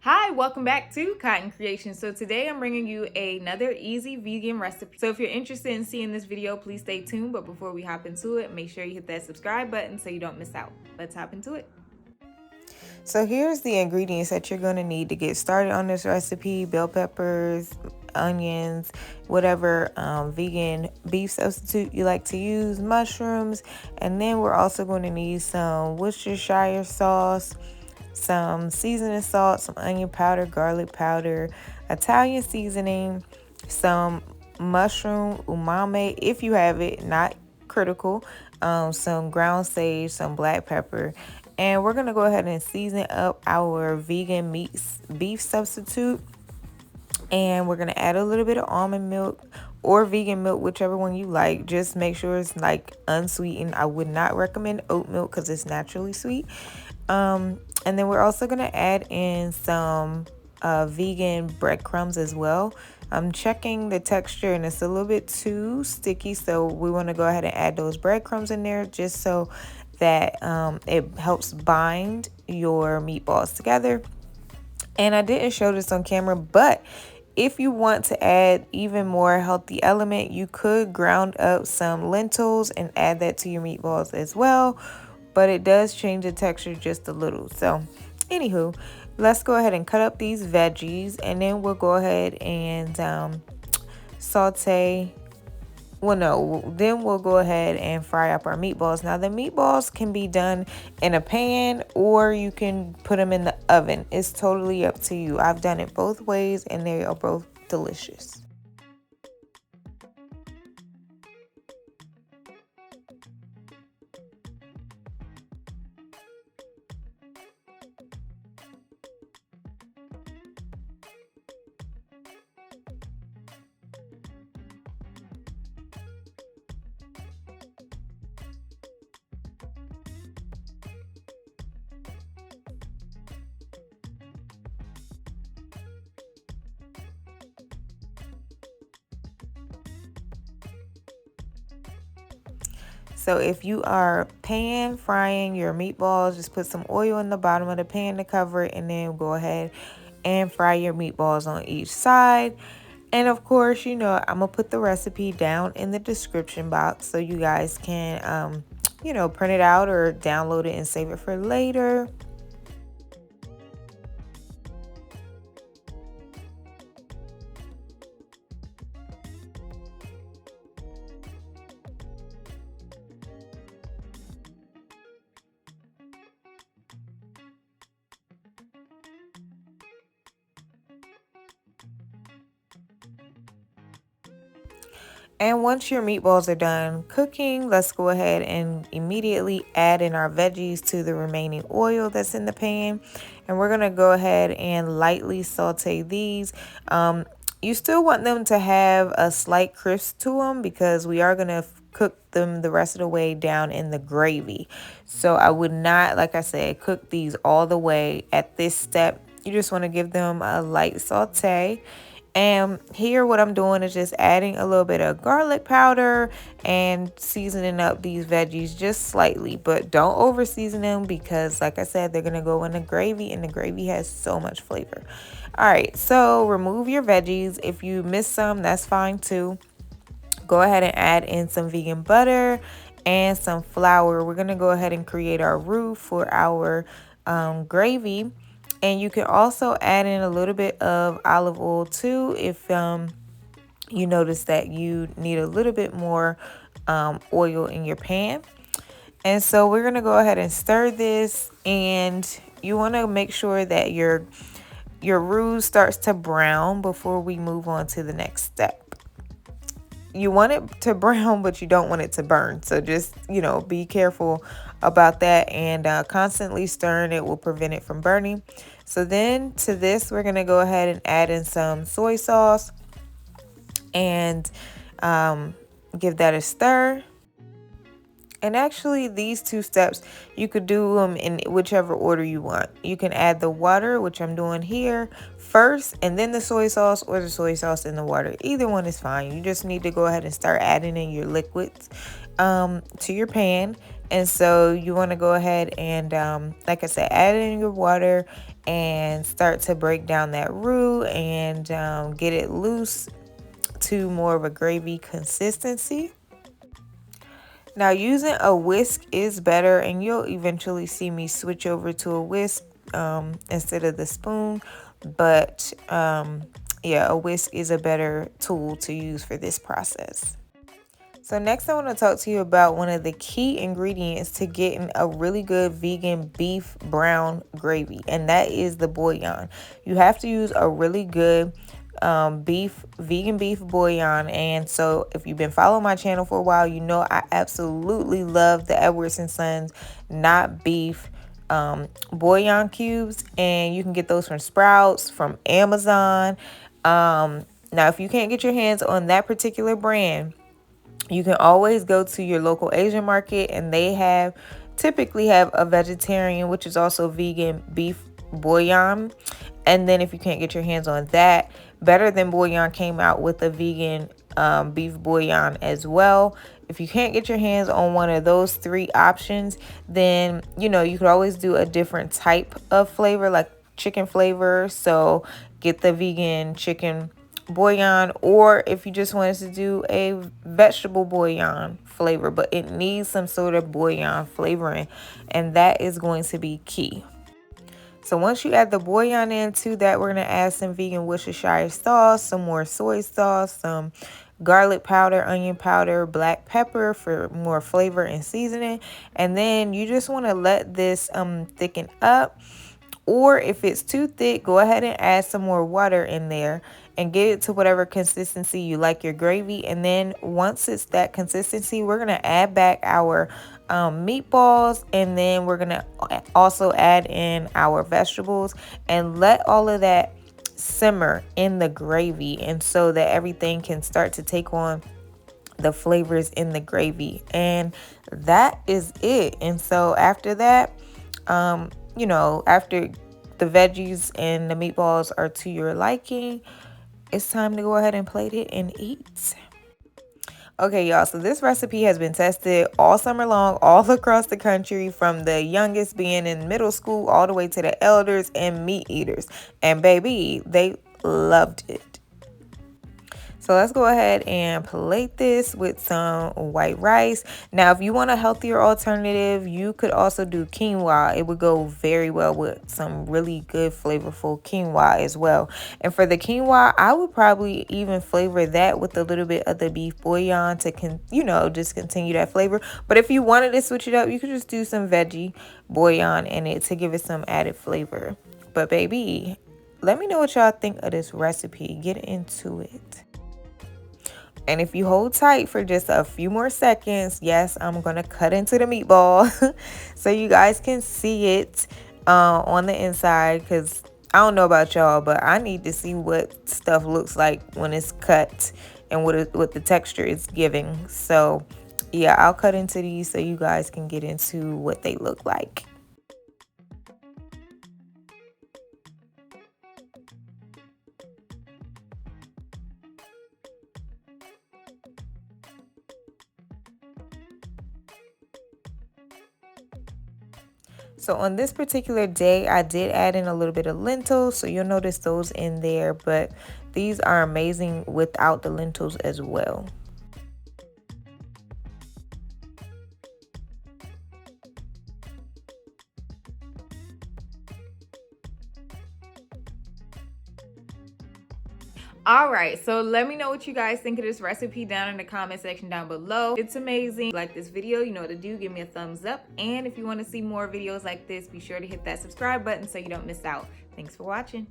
Hi, welcome back to Cotton Creation. So today I'm bringing you another easy vegan recipe. So if you're interested in seeing this video, please stay tuned. But before we hop into it, make sure you hit that subscribe button so you don't miss out. Let's hop into it. So here's the ingredients that you're going to need to get started on this recipe: bell peppers, onions, whatever vegan beef substitute you like to use, mushrooms, and then we're also going to need some Worcestershire sauce, some seasoning salt, some onion powder, garlic powder, Italian seasoning, some mushroom umami if you have it, not critical, some ground sage, some black pepper. And we're going to go ahead and season up our vegan beef substitute. And we're going to add a little bit of almond milk or vegan milk, whichever one you like. Just make sure it's like unsweetened. I would not recommend oat milk because it's naturally sweet. And then we're also going to add in some vegan breadcrumbs as well. I'm checking the texture and it's a little bit too sticky, so we want to go ahead and add those breadcrumbs in there just so that it helps bind your meatballs together. And I didn't show this on camera, but if you want to add even more healthy element, you could ground up some lentils and add that to your meatballs as well. But it does change the texture just a little. So, anywho, let's go ahead and cut up these veggies, and then we'll go ahead and saute. Well, no, then we'll go ahead and fry up our meatballs. Now, the meatballs can be done in a pan or you can put them in the oven. It's totally up to you. I've done it both ways and they are both delicious. So if you are pan frying your meatballs, just put some oil in the bottom of the pan to cover it, and then go ahead and fry your meatballs on each side. And of course, I'm gonna put the recipe down in the description box so you guys can print it out or download it and save it for later. And once your meatballs are done cooking, let's go ahead and immediately add in our veggies to the remaining oil that's in the pan. And we're going to go ahead and lightly saute these. You still want them to have a slight crisp to them because we are going to cook them the rest of the way down in the gravy. So I would not, like I said, cook these all the way at this step. You just want to give them a light saute. And here what I'm doing is just adding a little bit of garlic powder and seasoning up these veggies just slightly. But don't over season them because, like I said, they're going to go in the gravy and the gravy has so much flavor. All right, so remove your veggies. If you miss some, that's fine too. Go ahead and add in some vegan butter and some flour. We're going to go ahead and create our roux for our gravy. And you can also add in a little bit of olive oil too if you notice that you need a little bit more oil in your pan. And so we're going to go ahead and stir this, and you want to make sure that your roux starts to brown before we move on to the next step. You want it to brown, but you don't want it to burn. So just, be careful about that, and constantly stirring it will prevent it from burning. So then to this, we're going to go ahead and add in some soy sauce and give that a stir. And actually, these two steps, you could do them in whichever order you want. You can add the water, which I'm doing here, first, and then the soy sauce, or the soy sauce in the water. Either one is fine. You just need to go ahead and start adding in your liquids to your pan. And so you want to go ahead and, like I said, add in your water and start to break down that roux and get it loose to more of a gravy consistency. Now using a whisk is better, and you'll eventually see me switch over to a whisk instead of the spoon, but yeah, a whisk is a better tool to use for this process. So next I want to talk to you about one of the key ingredients to getting a really good vegan beef brown gravy, and that is the bouillon. You have to use a really good vegan beef bouillon. And so if you've been following my channel for a while, you know I absolutely love the Edwards & Sons not beef bouillon cubes, and you can get those from Sprouts, from Amazon. Now if you can't get your hands on that particular brand, you can always go to your local Asian market, and they typically have a vegetarian, which is also vegan beef bouillon. And then if you can't get your hands on that, Better Than Bouillon came out with a vegan beef bouillon as well. If you can't get your hands on one of those three options, then you could always do a different type of flavor, like chicken flavor. So get the vegan chicken bouillon, or if you just wanted to do a vegetable bouillon flavor, but it needs some sort of bouillon flavoring, and that is going to be key. So once you add the bouillon into that, we're going to add some vegan Worcestershire sauce, some more soy sauce, some garlic powder, onion powder, black pepper for more flavor and seasoning. And then you just want to let this thicken up. Or if it's too thick, go ahead and add some more water in there and get it to whatever consistency you like your gravy. And then once it's that consistency, we're going to add back our meatballs, and then we're going to also add in our vegetables and let all of that simmer in the gravy, and so that everything can start to take on the flavors in the gravy. And that is it. And so after that, after the veggies and the meatballs are to your liking, it's time to go ahead and plate it and eat. Okay, y'all, so this recipe has been tested all summer long, all across the country, from the youngest being in middle school all the way to the elders and meat eaters. And baby, they loved it. So let's go ahead and plate this with some white rice. Now, if you want a healthier alternative, you could also do quinoa. It would go very well with some really good flavorful quinoa as well. And for the quinoa, I would probably even flavor that with a little bit of the beef bouillon to, just continue that flavor. But if you wanted to switch it up, you could just do some veggie bouillon in it to give it some added flavor. But baby, let me know what y'all think of this recipe. Get into it. And if you hold tight for just a few more seconds, yes, I'm going to cut into the meatball so you guys can see it on the inside, because I don't know about y'all, but I need to see what stuff looks like when it's cut and what the texture is giving. So yeah, I'll cut into these so you guys can get into what they look like. So on this particular day, I did add in a little bit of lentils, so you'll notice those in there, but these are amazing without the lentils as well. All right, so let me know what you guys think of this recipe down in the comment section down below. It's amazing. Like this video, you know what to do. Give me a thumbs up. And if you want to see more videos like this, be sure to hit that subscribe button so you don't miss out. Thanks for watching.